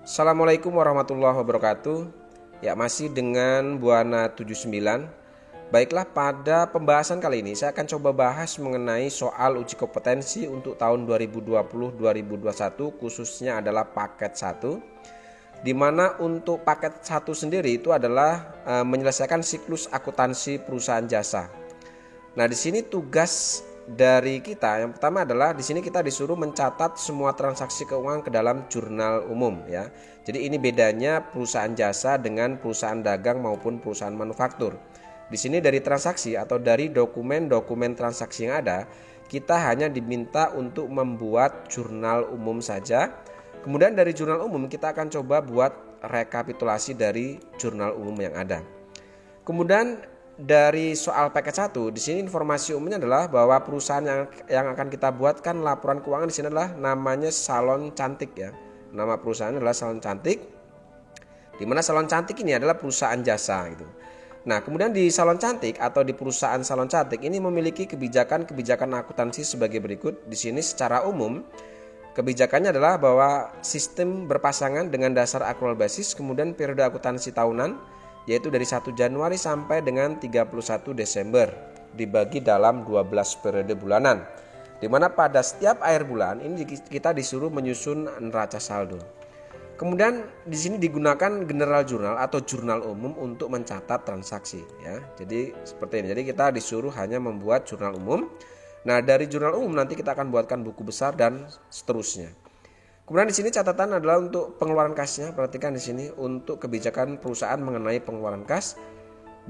Assalamualaikum warahmatullahi wabarakatuh. Ya, masih dengan Buana 79. Baiklah, pada pembahasan kali ini saya akan coba bahas mengenai soal uji kompetensi untuk tahun 2020-2021, khususnya adalah paket 1. Di mana untuk paket 1 sendiri itu adalah menyelesaikan siklus akuntansi perusahaan jasa. Nah, di sini tugas dari kita yang pertama adalah di sini kita disuruh mencatat semua transaksi keuangan ke dalam jurnal umum ya. Jadi ini bedanya perusahaan jasa dengan perusahaan dagang maupun perusahaan manufaktur. Di sini dari transaksi atau dari dokumen-dokumen transaksi yang ada, kita hanya diminta untuk membuat jurnal umum saja. Kemudian dari jurnal umum kita akan coba buat rekapitulasi dari jurnal umum yang ada. Kemudian dari soal paket 1, di sini informasi umumnya adalah bahwa perusahaan yang akan kita buatkan laporan keuangan di sini adalah namanya Salon Cantik ya. Nama perusahaan adalah Salon Cantik. Di mana Salon Cantik ini adalah perusahaan jasa gitu. Nah, kemudian di Salon Cantik atau di perusahaan Salon Cantik ini memiliki kebijakan akuntansi sebagai berikut. Di sini secara umum kebijakannya adalah bahwa sistem berpasangan dengan dasar accrual basis, kemudian periode akuntansi tahunan yaitu dari 1 Januari sampai dengan 31 Desember dibagi dalam 12 periode bulanan, di mana pada setiap akhir bulan ini kita disuruh menyusun neraca saldo. Kemudian di sini digunakan general journal atau jurnal umum untuk mencatat transaksi ya. Jadi seperti ini. Jadi kita disuruh hanya membuat jurnal umum. Nah, dari jurnal umum nanti kita akan buatkan buku besar dan seterusnya. Kemudian di sini catatan adalah untuk pengeluaran kasnya. Perhatikan di sini untuk kebijakan perusahaan mengenai pengeluaran kas,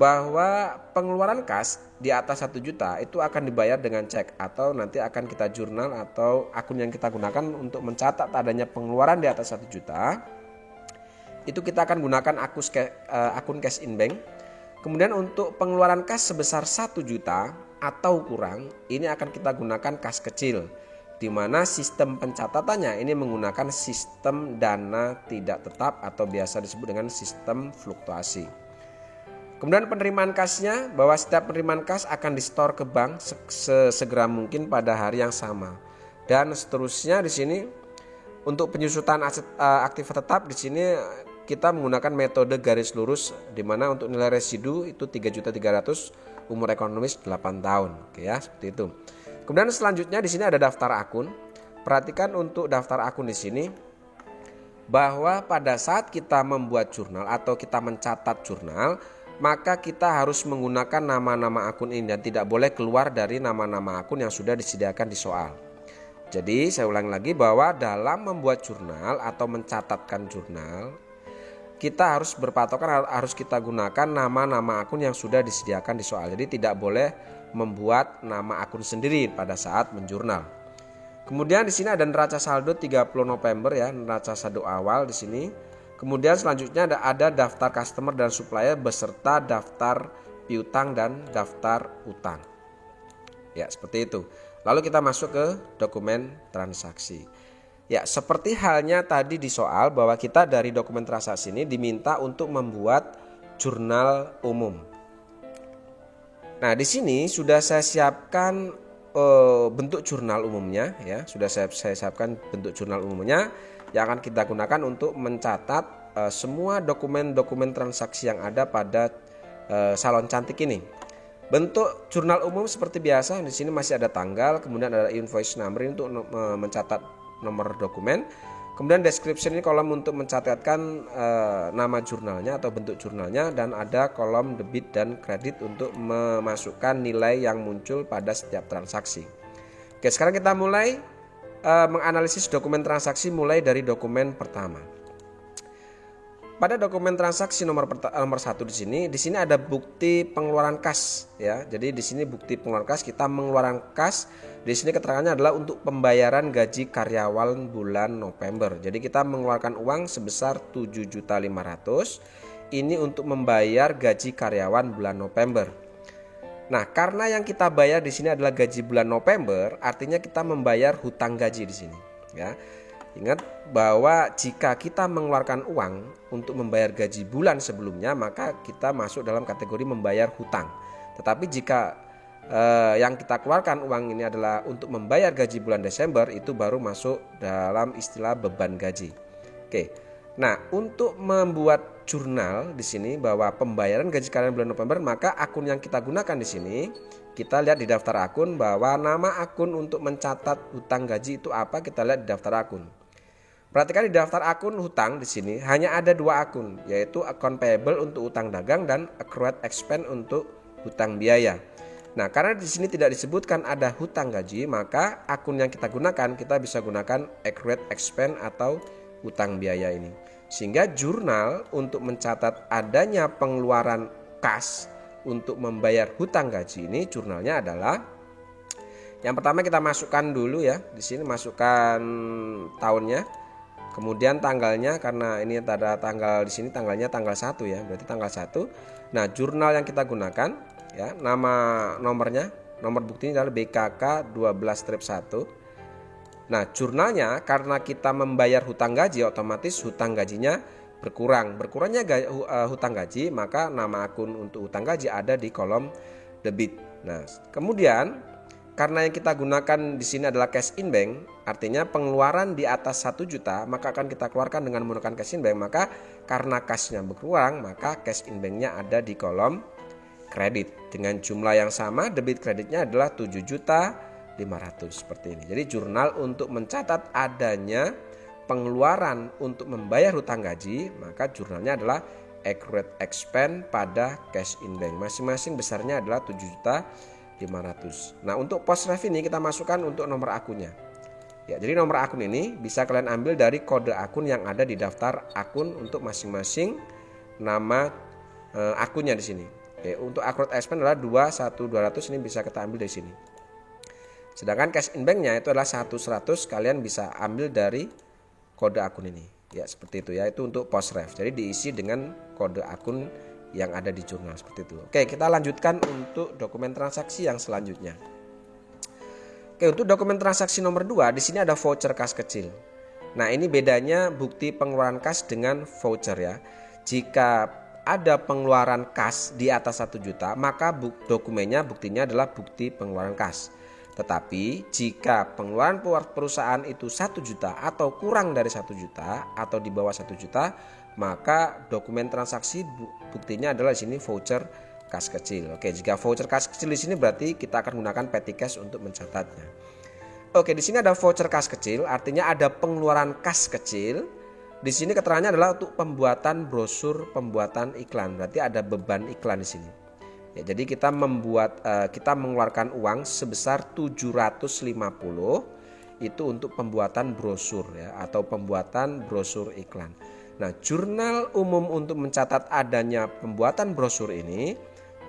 bahwa pengeluaran kas di atas 1 juta itu akan dibayar dengan cek atau nanti akan kita jurnal atau akun yang kita gunakan untuk mencatat adanya pengeluaran di atas 1 juta. Itu kita akan gunakan akun cash in bank. Kemudian untuk pengeluaran kas sebesar 1 juta atau kurang, ini akan kita gunakan kas kecil, di mana sistem pencatatannya ini menggunakan sistem dana tidak tetap atau biasa disebut dengan sistem fluktuasi. Kemudian penerimaan kasnya, bahwa setiap penerimaan kas akan di-store ke bank sesegera mungkin pada hari yang sama. Dan seterusnya di sini untuk penyusutan aset aktif tetap di sini kita menggunakan metode garis lurus, di mana untuk nilai residu itu 3.300.000, umur ekonomis 8 tahun. Oke ya, seperti itu. Kemudian selanjutnya di sini ada daftar akun. Perhatikan untuk daftar akun di sini bahwa pada saat kita membuat jurnal atau kita mencatat jurnal, maka kita harus menggunakan nama-nama akun ini dan tidak boleh keluar dari nama-nama akun yang sudah disediakan di soal. Jadi saya ulangi lagi bahwa dalam membuat jurnal atau mencatatkan jurnal, kita harus berpatokan, harus kita gunakan nama-nama akun yang sudah disediakan di soal. Jadi tidak boleh membuat nama akun sendiri pada saat menjurnal. Kemudian di sini ada neraca saldo 30 November ya, neraca saldo awal di sini. Kemudian selanjutnya ada daftar customer dan supplier beserta daftar piutang dan daftar utang. Ya, seperti itu. Lalu kita masuk ke dokumen transaksi. Ya, seperti halnya tadi di soal bahwa kita dari dokumen transaksi ini diminta untuk membuat jurnal umum. Nah, di sini sudah saya siapkan bentuk jurnal umumnya ya, sudah saya siapkan bentuk jurnal umumnya yang akan kita gunakan untuk mencatat semua dokumen-dokumen transaksi yang ada pada Salon Cantik ini. Bentuk jurnal umum seperti biasa, di sini masih ada tanggal, kemudian ada invoice number untuk mencatat nomor dokumen. Kemudian description ini kolom untuk mencatatkan nama jurnalnya atau bentuk jurnalnya, dan ada kolom debit dan kredit untuk memasukkan nilai yang muncul pada setiap transaksi. Oke, sekarang kita mulai menganalisis dokumen transaksi mulai dari dokumen pertama. Pada dokumen transaksi nomor 1 di sini ada bukti pengeluaran kas ya. Jadi di sini bukti pengeluaran kas, kita mengeluarkan kas. Di sini keterangannya adalah untuk pembayaran gaji karyawan bulan November. Jadi kita mengeluarkan uang sebesar 7.500.000 ini untuk membayar gaji karyawan bulan November. Nah, karena yang kita bayar di sini adalah gaji bulan November, artinya kita membayar hutang gaji di sini ya. Ingat bahwa jika kita mengeluarkan uang untuk membayar gaji bulan sebelumnya, maka kita masuk dalam kategori membayar hutang. Tetapi jika yang kita keluarkan uang ini adalah untuk membayar gaji bulan Desember, itu baru masuk dalam istilah beban gaji. Oke. Nah, untuk membuat jurnal di sini bahwa pembayaran gaji karyawan bulan November, maka akun yang kita gunakan di sini, kita lihat di daftar akun bahwa nama akun untuk mencatat hutang gaji itu apa, kita lihat di daftar akun. Perhatikan di daftar akun hutang di sini hanya ada 2 akun, yaitu account payable untuk utang dagang dan accrued expense untuk hutang biaya. Nah, karena di sini tidak disebutkan ada hutang gaji, maka akun yang kita gunakan, kita bisa gunakan accrued expense atau hutang biaya ini. Sehingga jurnal untuk mencatat adanya pengeluaran kas untuk membayar hutang gaji ini, jurnalnya adalah yang pertama kita masukkan dulu ya. Di sini masukkan tahunnya. Kemudian tanggalnya, karena ini ada tanggal di sini, tanggalnya tanggal 1 ya, berarti tanggal 1. Nah, jurnal yang kita gunakan ya, nomor buktinya adalah BKK 12-1. Nah, jurnalnya karena kita membayar hutang gaji, otomatis hutang gajinya berkurang. Berkurangnya hutang gaji, maka nama akun untuk hutang gaji ada di kolom debit. Nah, kemudian karena yang kita gunakan di sini adalah cash in bank, artinya pengeluaran di atas 1 juta, maka akan kita keluarkan dengan menggunakan cash in bank. Maka karena cashnya berkurang, maka cash in banknya ada di kolom kredit. Dengan jumlah yang sama, debit kreditnya adalah 7.500.000 seperti ini. Jadi jurnal untuk mencatat adanya pengeluaran untuk membayar hutang gaji, maka jurnalnya adalah accrued expense pada cash in bank. Masing-masing besarnya adalah 7.500.000. Nah, untuk post ref ini kita masukkan untuk nomor akunnya. Ya, jadi nomor akun ini bisa kalian ambil dari kode akun yang ada di daftar akun untuk masing-masing nama akunnya di sini. Oke, untuk accrued expense adalah 2.1.200, ini bisa kita ambil dari sini. Sedangkan cash in banknya itu adalah 1.100, kalian bisa ambil dari kode akun ini. Ya, seperti itu ya, itu untuk post ref. Jadi diisi dengan kode akun yang ada di jurnal seperti itu. Oke, kita lanjutkan untuk dokumen transaksi yang selanjutnya. Oke, untuk dokumen transaksi nomor 2, di sini ada voucher kas kecil. Nah, ini bedanya bukti pengeluaran kas dengan voucher ya. Jika ada pengeluaran kas di atas 1 juta, maka dokumennya, buktinya adalah bukti pengeluaran kas. Tetapi jika pengeluaran perusahaan itu 1 juta atau kurang dari 1 juta atau di bawah 1 juta, maka dokumen transaksi buktinya adalah di sini voucher kas kecil. Oke, jika voucher kas kecil di sini berarti kita akan menggunakan petty cash untuk mencatatnya. Oke, di sini ada voucher kas kecil, artinya ada pengeluaran kas kecil. Di sini keterangannya adalah untuk pembuatan brosur, pembuatan iklan. Berarti ada beban iklan di sini. Ya, jadi kita mengeluarkan uang sebesar 750 itu untuk pembuatan brosur ya, atau pembuatan brosur iklan. Nah, jurnal umum untuk mencatat adanya pembuatan brosur ini,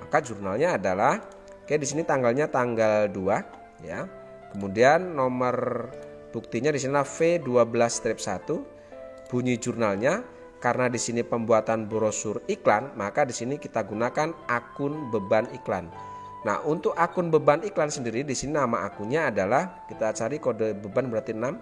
maka jurnalnya adalah di sini tanggalnya tanggal 2 ya. Kemudian nomor buktinya di sini V12-1. Bunyi jurnalnya, karena di sini pembuatan brosur iklan, maka di sini kita gunakan akun beban iklan. Nah, untuk akun beban iklan sendiri di sini nama akunnya adalah, kita cari kode beban berarti 6.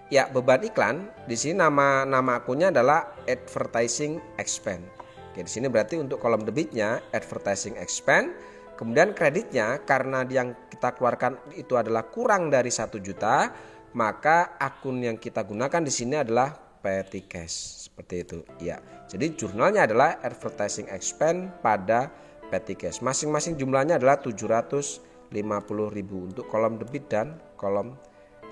Ya, beban iklan di sini nama akunnya adalah advertising expense. Oke, di sini berarti untuk kolom debitnya advertising expense, kemudian kreditnya karena yang kita keluarkan itu adalah kurang dari 1 juta, maka akun yang kita gunakan di sini adalah petty cash. Seperti itu ya. Jadi jurnalnya adalah advertising expense pada petty cash. Masing-masing jumlahnya adalah 750.000 untuk kolom debit dan kolom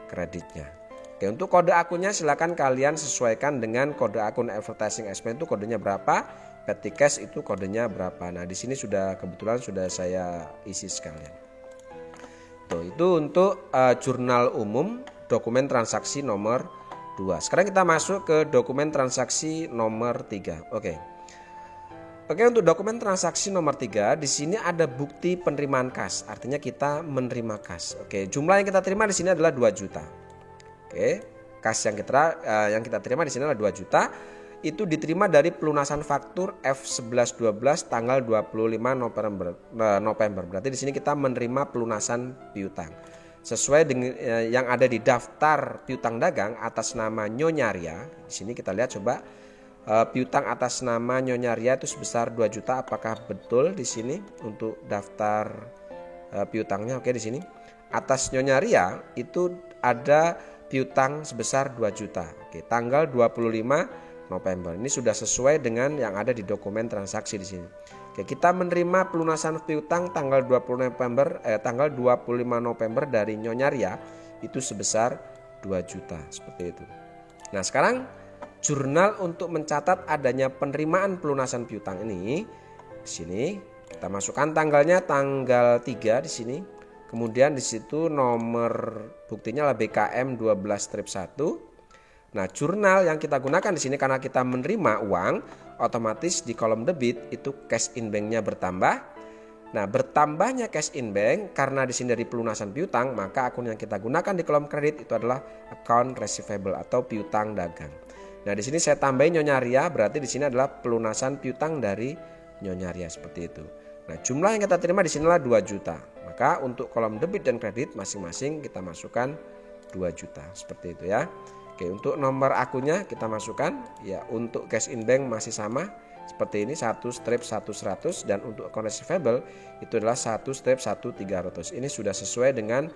kreditnya. Oke, untuk kode akunnya silakan kalian sesuaikan dengan kode akun advertising expense itu kodenya berapa, petty cash itu kodenya berapa. Nah, di sini kebetulan sudah saya isi sekalian. Tuh, itu untuk jurnal umum dokumen transaksi nomor 2. Sekarang kita masuk ke dokumen transaksi nomor 3. Oke, untuk dokumen transaksi nomor 3 di sini ada bukti penerimaan kas. Artinya kita menerima kas. Oke, jumlah yang kita terima di sini adalah 2 juta. Oke, kas yang kita terima di sini adalah 2 juta. Itu diterima dari pelunasan faktur F1112 tanggal 25 November. Berarti di sini kita menerima pelunasan piutang. Sesuai dengan yang ada di daftar piutang dagang atas nama Nyonya Ria. Di sini kita lihat coba piutang atas nama Nyonya Ria itu sebesar 2 juta. Apakah betul di sini untuk daftar piutangnya? Oke, di sini atas Nyonya Ria itu ada piutang sebesar 2 juta. Oke, tanggal 25 November. Ini sudah sesuai dengan yang ada di dokumen transaksi di sini. Oke, kita menerima pelunasan piutang tanggal 25 November dari Nyonya Ria itu sebesar 2 juta, seperti itu. Nah, sekarang jurnal untuk mencatat adanya penerimaan pelunasan piutang ini di sini kita masukkan tanggalnya tanggal 3 di sini. Kemudian di situ nomor buktinya adalah BKM 12-1. Nah, jurnal yang kita gunakan di sini karena kita menerima uang, otomatis di kolom debit itu cash in bank-nya bertambah. Nah, bertambahnya cash in bank karena di sini dari pelunasan piutang, maka akun yang kita gunakan di kolom kredit itu adalah account receivable atau piutang dagang. Nah, di sini saya tambahin Nyonya Ria, berarti di sini adalah pelunasan piutang dari Nyonya Ria, seperti itu. Nah, jumlah yang kita terima di sini adalah 2 juta. Maka untuk kolom debit dan kredit masing-masing kita masukkan 2 juta, seperti itu ya. Oke, untuk nomor akunnya kita masukkan ya, untuk cash in bank masih sama seperti ini 1/100 dan untuk account receivable itu adalah 1/1300. Ini sudah sesuai dengan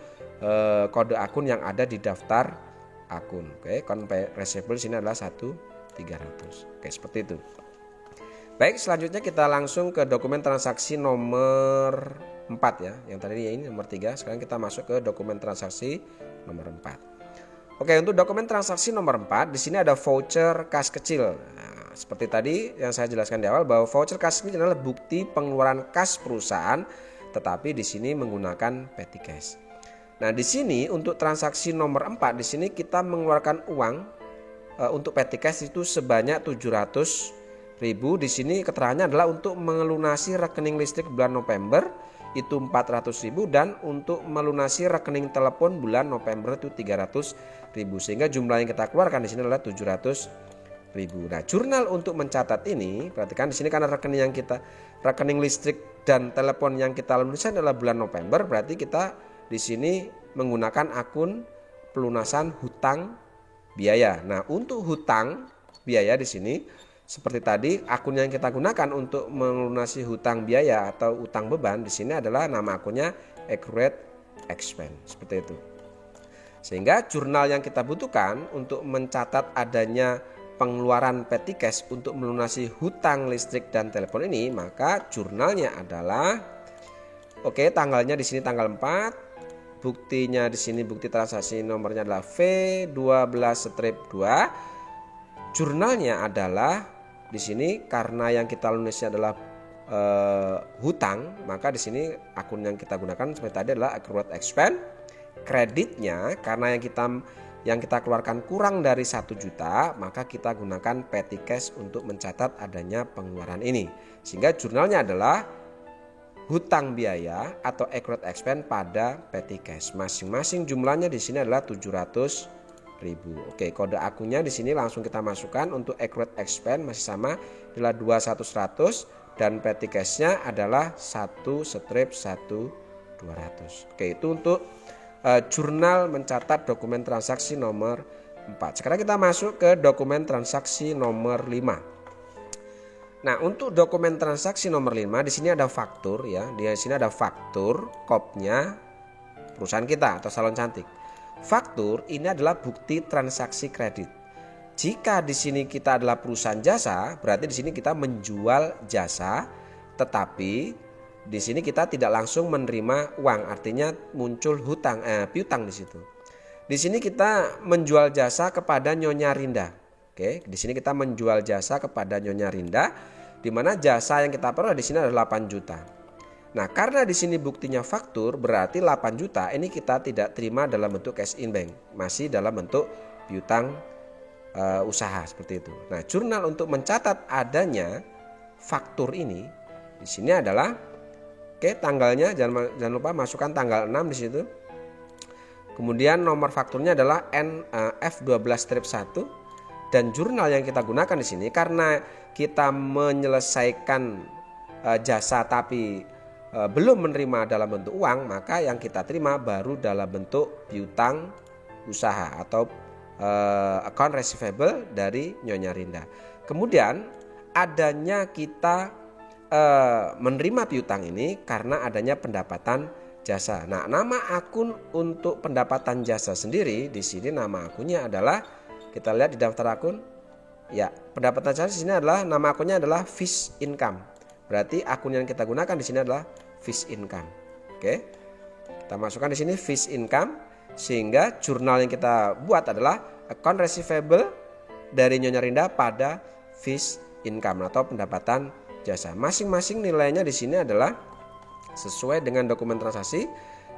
kode akun yang ada di daftar akun. Oke, account receivable sini adalah 1/300. Oke, seperti itu. Baik, selanjutnya kita langsung ke dokumen transaksi nomor 4 ya. Yang tadi ini nomor 3, sekarang kita masuk ke dokumen transaksi nomor 4. Oke, untuk dokumen transaksi nomor 4 di sini ada voucher kas kecil. Nah, seperti tadi yang saya jelaskan di awal bahwa voucher kas kecil adalah bukti pengeluaran kas perusahaan, tetapi di sini menggunakan petty cash. Nah, di sini untuk transaksi nomor 4 di sini kita mengeluarkan uang untuk petty cash itu sebanyak 700.000. Di sini keterangannya adalah untuk melunasi rekening listrik bulan November itu 400.000 dan untuk melunasi rekening telepon bulan November itu 300.000, sehingga jumlah yang kita keluarkan di sini adalah 700.000. Nah, jurnal untuk mencatat ini, perhatikan di sini karena rekening listrik dan telepon yang kita lunasi adalah bulan November, berarti kita di sini menggunakan akun pelunasan hutang biaya. Nah, untuk hutang biaya di sini seperti tadi, akun yang kita gunakan untuk melunasi hutang biaya atau utang beban di sini adalah nama akunnya accrued expense, seperti itu. Sehingga jurnal yang kita butuhkan untuk mencatat adanya pengeluaran petty cash untuk melunasi hutang listrik dan telepon ini, maka jurnalnya adalah tanggalnya di sini tanggal 4, buktinya di sini bukti transaksi nomornya adalah V12-2. Jurnalnya adalah di sini karena yang kita lunasi adalah hutang, maka di sini akun yang kita gunakan seperti tadi adalah accrued expense. Kreditnya karena yang kita keluarkan kurang dari 1 juta, maka kita gunakan petty cash untuk mencatat adanya pengeluaran ini. Sehingga jurnalnya adalah hutang biaya atau accrued expense pada petty cash. Masing-masing jumlahnya di sini adalah 700.000. Oke, kode akunnya di sini langsung kita masukkan. Untuk accrued expense masih sama adalah 2/100 dan petty cash-nya adalah 1/1200. Oke, itu untuk jurnal mencatat dokumen transaksi nomor 4. Sekarang kita masuk ke dokumen transaksi nomor 5. Nah, untuk dokumen transaksi nomor 5 di sini ada faktur ya. Di sini ada faktur kopnya perusahaan kita atau salon cantik. Faktur ini adalah bukti transaksi kredit. Jika di sini kita adalah perusahaan jasa, berarti di sini kita menjual jasa, tetapi di sini kita tidak langsung menerima uang, artinya muncul piutang di situ. Di sini kita menjual jasa kepada Nyonya Rinda. Oke, di sini kita menjual jasa kepada Nyonya Rinda, di mana jasa yang kita peroleh di sini adalah 8 juta. Nah, karena di sini buktinya faktur, berarti 8 juta ini kita tidak terima dalam bentuk cash in bank, masih dalam bentuk piutang usaha seperti itu. Nah, jurnal untuk mencatat adanya faktur ini di sini adalah tanggalnya jangan lupa masukkan tanggal 6 di situ. Kemudian nomor fakturnya adalah F12-1 dan jurnal yang kita gunakan di sini karena kita menyelesaikan jasa tapi belum menerima dalam bentuk uang, maka yang kita terima baru dalam bentuk piutang usaha atau account receivable dari Nyonya Rinda. Kemudian adanya kita menerima piutang ini karena adanya pendapatan jasa. Nah, nama akun untuk pendapatan jasa sendiri di sini nama akunnya adalah, kita lihat di daftar akun. Ya, pendapatan jasa di sini adalah nama akunnya adalah Fish Income. Berarti akun yang kita gunakan di sini adalah Fish Income. Oke. Kita masukkan di sini Fish Income, sehingga jurnal yang kita buat adalah account receivable dari Nyonya Rinda pada Fish Income atau pendapatan jasa. Masing-masing nilainya di sini adalah sesuai dengan dokumen transaksi.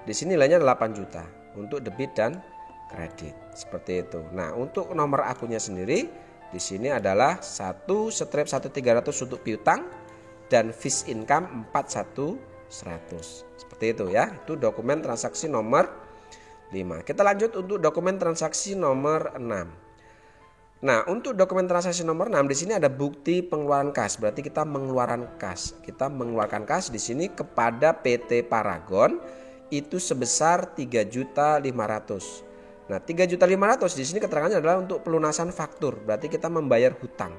Di sini nilainya 8 juta untuk debit dan kredit. Seperti itu. Nah, untuk nomor akunnya sendiri di sini adalah 1/1300 untuk piutang dan Fish Income 4100. Seperti itu ya. Itu dokumen transaksi nomor 5. Kita lanjut untuk dokumen transaksi nomor 6. Nah, untuk dokumen transaksi nomor 6 di sini ada bukti pengeluaran kas. Berarti kita mengeluarkan kas. Kita mengeluarkan kas di sini kepada PT Paragon itu sebesar 3.500.000. Nah, 3.500.000 di sini keterangannya adalah untuk pelunasan faktur. Berarti kita membayar hutang,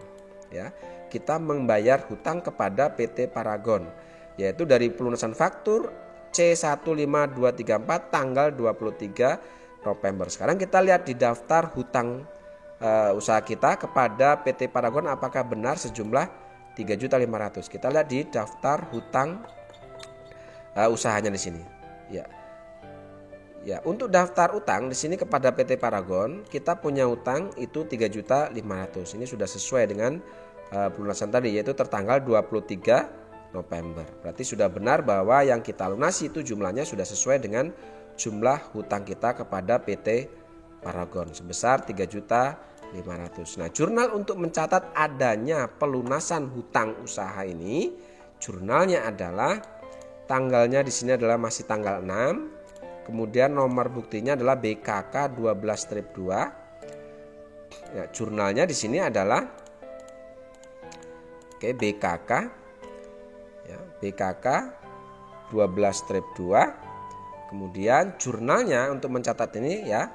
ya. Kita membayar hutang kepada PT Paragon, yaitu dari pelunasan faktur C15234 tanggal 23 November. Sekarang kita lihat di daftar hutang usaha kita kepada PT Paragon apakah benar sejumlah 3.500.000. Kita lihat di daftar hutang usahanya di sini. Ya, untuk daftar utang di sini kepada PT Paragon kita punya utang itu 3.500.000. Ini sudah sesuai dengan pelunasan tadi, yaitu tertanggal 23 November. Berarti sudah benar bahwa yang kita lunasi itu jumlahnya sudah sesuai dengan jumlah hutang kita kepada PT Paragon sebesar 3.500.000. Nah, jurnal untuk mencatat adanya pelunasan hutang usaha ini, jurnalnya adalah tanggalnya di sini adalah masih tanggal 6. Kemudian nomor buktinya adalah BKK 12-2. Ya, jurnalnya di sini adalah BKK ya, BKK 12-2. Kemudian jurnalnya untuk mencatat ini ya,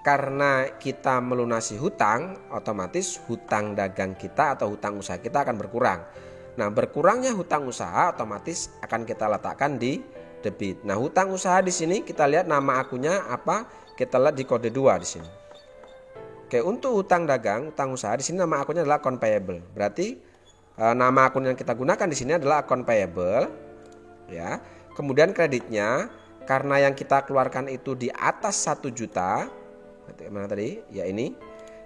karena kita melunasi hutang, otomatis hutang dagang kita atau hutang usaha kita akan berkurang. Nah, berkurangnya hutang usaha otomatis akan kita letakkan di debit. Nah, hutang usaha di sini kita lihat nama akunnya apa? Kita lihat di kode 2 di sini. Oke, untuk hutang dagang, hutang usaha di sini nama akunnya adalah account payable. Berarti nama akun yang kita gunakan di sini adalah account payable. Ya. Kemudian kreditnya karena yang kita keluarkan itu di atas 1 juta. Mana tadi? Ya ini.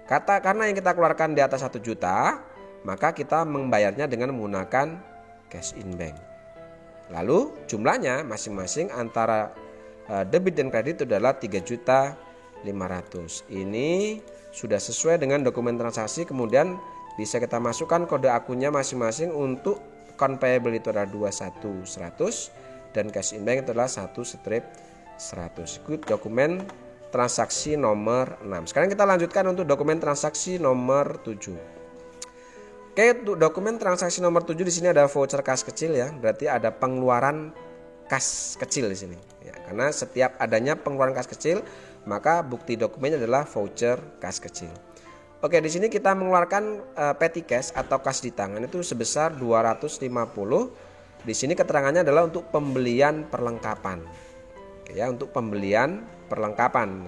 Karena yang kita keluarkan di atas 1 juta, maka kita membayarnya dengan menggunakan cash in bank. Lalu jumlahnya masing-masing antara debit dan kredit itu adalah 3.500.000. Ini sudah sesuai dengan dokumen transaksi. Kemudian bisa kita masukkan kode akunnya masing-masing. Untuk account payable itu adalah 21.100 dan cash in bank itu adalah 1/100. Itu dokumen transaksi nomor 6. Sekarang kita lanjutkan untuk dokumen transaksi nomor 7. Oke, untuk dokumen transaksi nomor 7 di sini ada voucher kas kecil ya. Berarti ada pengeluaran kas kecil di sini. Ya, karena setiap adanya pengeluaran kas kecil, maka bukti dokumennya adalah voucher kas kecil. Oke, di sini kita mengeluarkan petty cash atau kas di tangan itu sebesar 250. Di sini keterangannya adalah untuk pembelian perlengkapan. Oke, ya, untuk pembelian perlengkapan.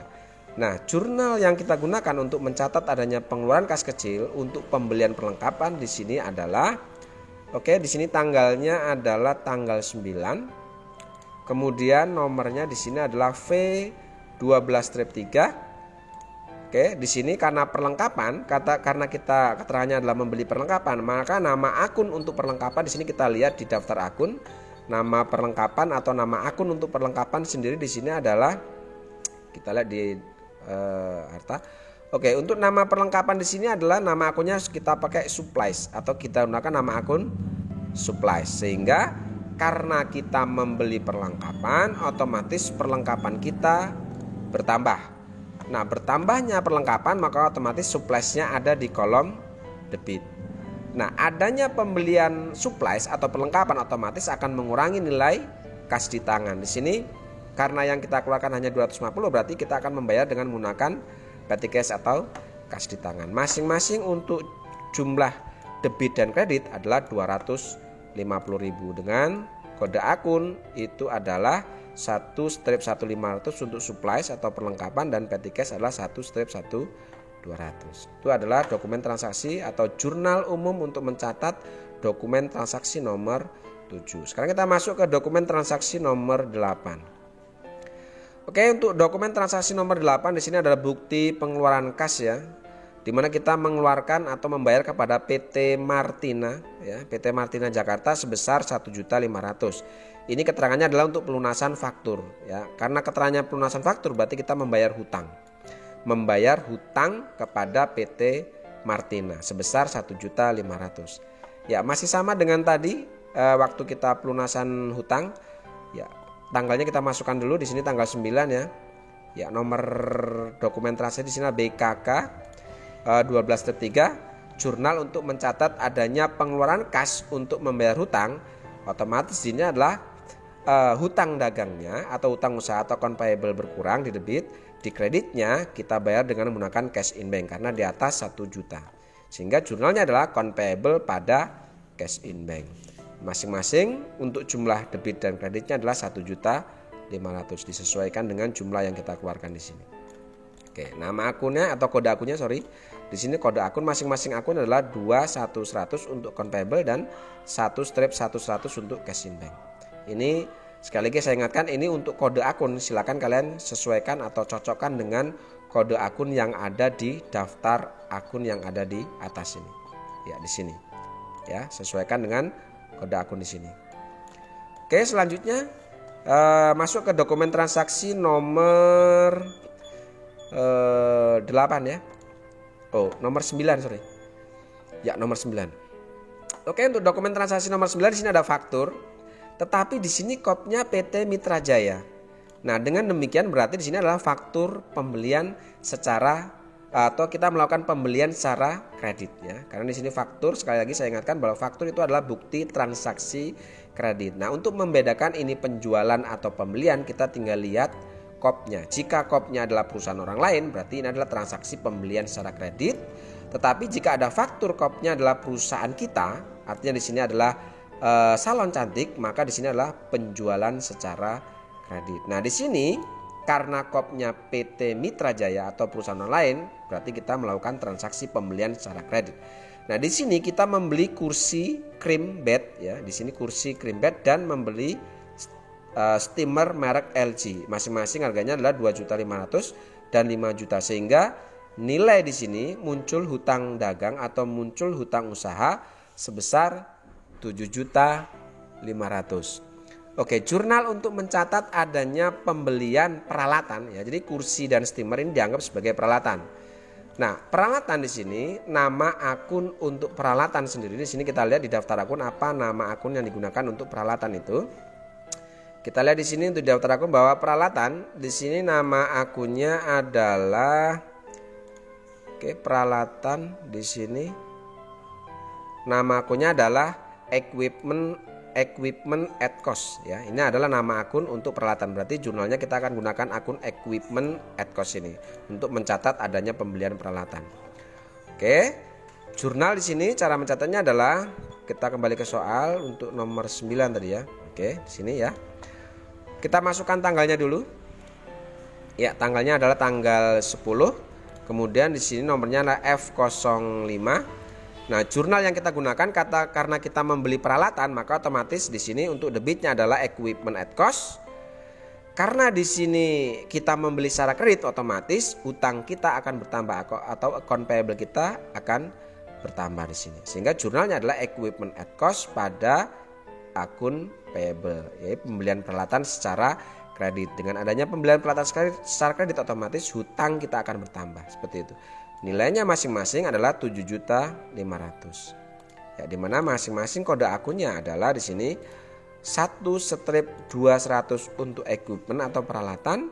Nah, jurnal yang kita gunakan untuk mencatat adanya pengeluaran kas kecil untuk pembelian perlengkapan di sini adalah di sini tanggalnya adalah tanggal 9. Kemudian nomornya di sini adalah V12-3. Di sini karena perlengkapan, karena kita keterangannya adalah membeli perlengkapan, maka nama akun untuk perlengkapan di sini kita lihat di daftar akun. Nama perlengkapan atau nama akun untuk perlengkapan sendiri di sini adalah kita lihat di harta. Untuk nama perlengkapan di sini adalah nama akunnya kita pakai supplies atau kita gunakan nama akun supplies, sehingga karena kita membeli perlengkapan otomatis perlengkapan kita bertambah. Nah, bertambahnya perlengkapan maka otomatis suppliesnya ada di kolom debit. Nah, adanya pembelian supplies atau perlengkapan otomatis akan mengurangi nilai kas di tangan. Di sini karena yang kita keluarkan hanya 250, berarti kita akan membayar dengan menggunakan petty cash atau kas di tangan. Masing-masing untuk jumlah debit dan kredit adalah 250.000 dengan kode akun itu adalah 1/1500 untuk supplies atau perlengkapan, dan petty cash adalah 1/1200. Itu adalah dokumen transaksi atau jurnal umum untuk mencatat dokumen transaksi nomor 7. Sekarang kita masuk ke dokumen transaksi nomor 8. Oke, untuk dokumen transaksi nomor 8 di sini adalah bukti pengeluaran kas ya, di mana kita mengeluarkan atau membayar kepada PT Martina ya, PT Martina Jakarta sebesar 1.500.000. Ini keterangannya adalah untuk pelunasan faktur ya. Karena keterangannya pelunasan faktur berarti kita membayar hutang. Membayar hutang kepada PT Martina sebesar 1.500.000. Ya, masih sama dengan tadi waktu kita pelunasan hutang ya. Tanggalnya kita masukkan dulu di sini tanggal 9 ya. Ya, nomor dokumen transaksi di sini BKK 12/3, jurnal untuk mencatat adanya pengeluaran kas untuk membayar hutang. Otomatis ini adalah hutang dagangnya atau hutang usaha atau account payable berkurang di debit, di kreditnya kita bayar dengan menggunakan cash in bank karena di atas 1 juta. Sehingga jurnalnya adalah account payable pada cash in bank. Masing-masing untuk jumlah debit dan kreditnya adalah 1.500.000 disesuaikan dengan jumlah yang kita keluarkan di sini. Oke, nama akunnya atau kode akunnya di sini kode akun masing-masing akun adalah 2/100 untuk account payable dan 1/100 untuk cash in bank. Ini sekali lagi saya ingatkan, ini untuk kode akun, silakan kalian sesuaikan atau cocokkan dengan kode akun yang ada di daftar akun yang ada di atas ini. Ya, di sini. Ya, sesuaikan dengan kode akun di sini. Oke, selanjutnya masuk ke dokumen transaksi nomor 8 ya. Nomor 9 sorry. Ya, nomor 9. Oke, untuk dokumen transaksi nomor 9 di sini ada faktur, tetapi di sini kopnya PT Mitra Jaya. Nah, dengan demikian berarti di sini adalah faktur pembelian secara atau kita melakukan pembelian secara kredit ya. Karena di sini faktur, sekali lagi saya ingatkan bahwa faktur itu adalah bukti transaksi kredit. Nah, untuk membedakan ini penjualan atau pembelian, kita tinggal lihat kopnya. Jika kopnya adalah perusahaan orang lain, berarti ini adalah transaksi pembelian secara kredit. Tetapi jika ada faktur kopnya adalah perusahaan kita, artinya di sini adalah salon cantik, maka di sini adalah penjualan secara kredit. Nah, di sini karena kopnya PT Mitra Jaya atau perusahaan orang lain, berarti kita melakukan transaksi pembelian secara kredit. Nah, di sini kita membeli kursi cream bed ya, di sini kursi cream bed dan membeli steamer merek LG. Masing-masing harganya adalah 2.500.000 dan 5 juta, sehingga nilai di sini muncul hutang dagang atau muncul hutang usaha sebesar 7.500.000. Oke, jurnal untuk mencatat adanya pembelian peralatan ya. Jadi kursi dan steamer ini dianggap sebagai peralatan. Nah, peralatan di sini nama akun untuk peralatan sendiri. Di sini kita lihat di daftar akun apa nama akun yang digunakan untuk peralatan itu. Kita lihat di sini untuk daftar akun bahwa peralatan di sini nama akunnya adalah peralatan di sini nama akunnya adalah equipment at cost ya. Ini adalah nama akun untuk peralatan. Berarti jurnalnya kita akan gunakan akun equipment at cost ini untuk mencatat adanya pembelian peralatan. Oke. Jurnal di sini cara mencatatnya adalah kita kembali ke soal untuk nomor 9 tadi ya. Oke, di sini ya. Kita masukkan tanggalnya dulu. Ya, tanggalnya adalah tanggal 10. Kemudian di sini nomornya adalah F05. Nah, jurnal yang kita gunakan karena kita membeli peralatan, maka otomatis di sini untuk debitnya adalah equipment at cost. Karena di sini kita membeli secara kredit, otomatis utang kita akan bertambah atau account payable kita akan bertambah di sini. Sehingga jurnalnya adalah equipment at cost pada akun payable, yaitu pembelian peralatan secara kredit. Dengan adanya pembelian peralatan secara kredit, otomatis hutang kita akan bertambah seperti itu. Nilainya masing-masing adalah 7.500.000. Ya, di mana masing-masing kode akunnya adalah di sini 1/200 untuk equipment atau peralatan,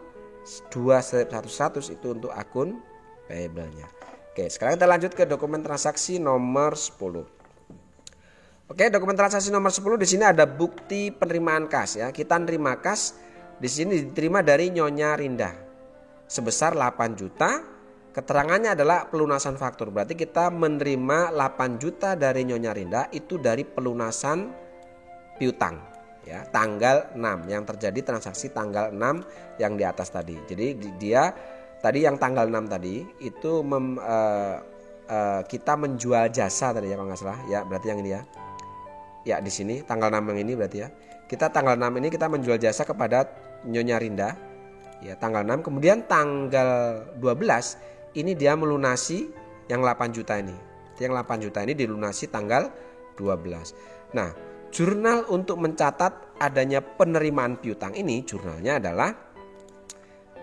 2/100 itu untuk akun payable-nya. Oke, sekarang kita lanjut ke dokumen transaksi nomor 10. Oke, dokumen transaksi nomor 10 di sini ada bukti penerimaan kas ya. Kita nerima kas di sini diterima dari Nyonya Rinda sebesar 8 juta. Keterangannya adalah pelunasan faktur. Berarti kita menerima 8 juta dari Nyonya Rinda itu dari pelunasan piutang. ya, tanggal 6 yang terjadi transaksi tanggal 6 yang di atas tadi. Jadi dia tadi yang tanggal 6 tadi itu kita menjual jasa tadi ya kalau nggak salah ya, berarti yang ini ya. Ya di sini tanggal 6 yang ini berarti ya. Kita tanggal 6 ini kita menjual jasa kepada Nyonya Rinda. Ya, tanggal 6, kemudian tanggal 12 ini dia melunasi yang 8 juta ini. Yang 8 juta ini dilunasi tanggal 12. Nah, jurnal untuk mencatat adanya penerimaan piutang ini, jurnalnya adalah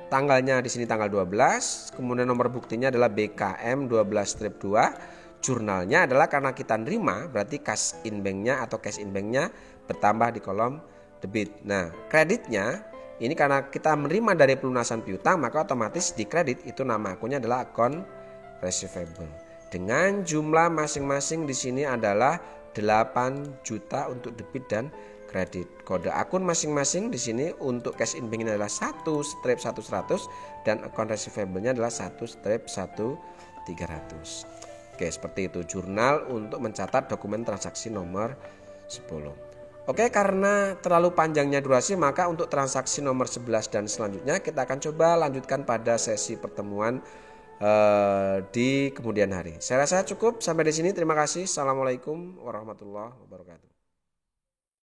tanggalnya di sini tanggal 12, kemudian nomor buktinya adalah BKM 12-2. Jurnalnya adalah karena kita nerima, berarti cash in banknya atau cash in banknya bertambah di kolom debit. Nah, kreditnya ini karena kita menerima dari pelunasan piutang, maka otomatis di kredit itu nama akunnya adalah akun receivable. Dengan jumlah masing-masing di sini adalah 8 juta untuk debit dan kredit. Kode akun masing-masing di sini untuk cash in bank ini adalah 1/100 dan akun receivable-nya adalah 1/1300. Oke, seperti itu jurnal untuk mencatat dokumen transaksi nomor 10. Oke, karena terlalu panjangnya durasi, maka untuk transaksi nomor 11 dan selanjutnya kita akan coba lanjutkan pada sesi pertemuan di kemudian hari. Saya rasa cukup sampai di sini. Terima kasih. Assalamualaikum warahmatullahi wabarakatuh.